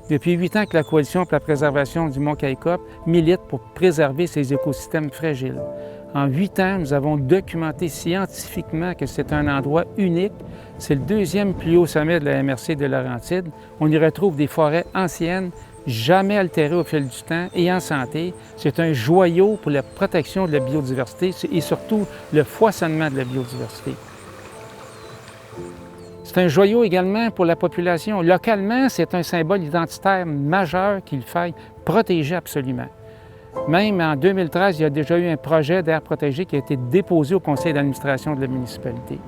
Depuis 8 ans que la Coalition pour la préservation du Mont Kaycop milite pour préserver ces écosystèmes fragiles. En 8 ans, nous avons documenté scientifiquement que c'est un endroit unique. C'est le deuxième plus haut sommet de la MRC de Laurentides. On y retrouve des forêts anciennes, jamais altérées au fil du temps et en santé. C'est un joyau pour la protection de la biodiversité et surtout le foisonnement de la biodiversité. C'est un joyau également pour la population. Localement, c'est un symbole identitaire majeur qu'il faille protéger absolument. Même en 2013, il y a déjà eu un projet d'aire protégée qui a été déposé au conseil d'administration de la municipalité.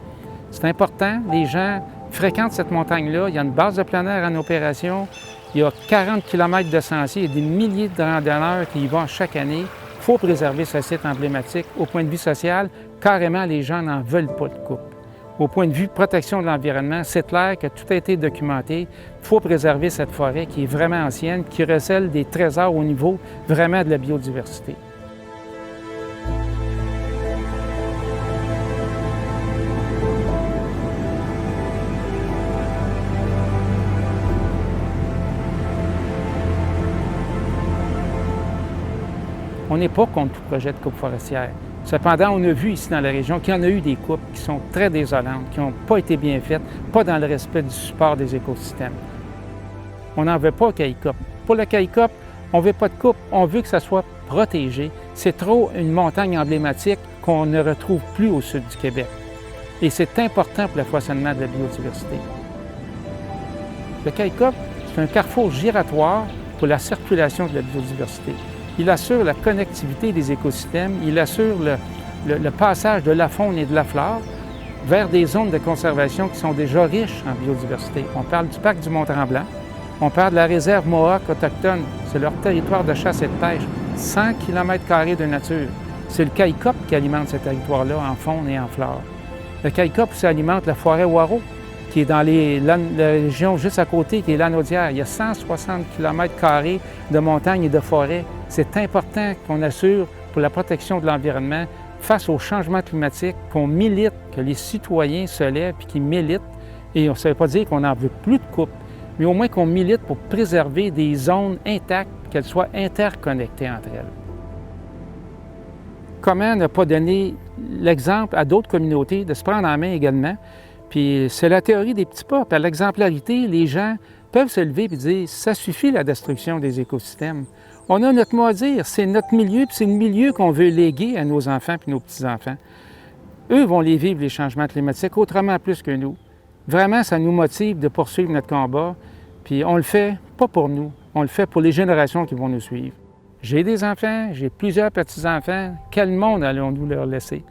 C'est important, les gens fréquentent cette montagne-là, il y a une base de plein air en opération, il y a 40 km de sentiers, il y a des milliers de randonneurs qui y vont chaque année. Il faut préserver ce site emblématique. Au point de vue social, carrément, les gens n'en veulent pas de coupe. Au point de vue protection de l'environnement, c'est clair que tout a été documenté. Il faut préserver cette forêt qui est vraiment ancienne, qui recèle des trésors au niveau vraiment de la biodiversité. On n'est pas contre tout projet de coupe forestière. Cependant, on a vu ici dans la région qu'il y en a eu des coupes qui sont très désolantes, qui n'ont pas été bien faites, pas dans le respect du support des écosystèmes. On n'en veut pas au Kaycop. Pour le Kaycop, on ne veut pas de coupe, on veut que ça soit protégé. C'est trop une montagne emblématique qu'on ne retrouve plus au sud du Québec. Et c'est important pour le foisonnement de la biodiversité. Le Kaycop, c'est un carrefour giratoire pour la circulation de la biodiversité. Il assure la connectivité des écosystèmes, il assure le passage de la faune et de la flore vers des zones de conservation qui sont déjà riches en biodiversité. On parle du parc du Mont-Tremblant, on parle de la réserve Mohawk autochtone, c'est leur territoire de chasse et de pêche, 100 km² de nature. C'est le Kaycop qui alimente ce territoire-là en faune et en flore. Le Kaycop aussi alimente la forêt Waro, qui est dans la région juste à côté, qui est l'Anaudière. Il y a 160 km² de montagnes et de forêts. C'est important qu'on assure pour la protection de l'environnement face au changement climatique, qu'on milite, que les citoyens se lèvent et qu'ils militent. Et ça ne veut pas dire qu'on n'en veut plus de coupe, mais au moins qu'on milite pour préserver des zones intactes, qu'elles soient interconnectées entre elles. Comment ne pas donner l'exemple à d'autres communautés de se prendre en main également? Puis c'est la théorie des petits pas. Par l'exemplarité, les gens peuvent se lever et dire « ça suffit la destruction des écosystèmes ». On a notre mot à dire, c'est notre milieu, puis c'est le milieu qu'on veut léguer à nos enfants puis nos petits-enfants. Eux vont les vivre, les changements climatiques, autrement plus que nous. Vraiment, ça nous motive de poursuivre notre combat, puis on le fait pas pour nous, on le fait pour les générations qui vont nous suivre. J'ai des enfants, j'ai plusieurs petits-enfants, quel monde allons-nous leur laisser?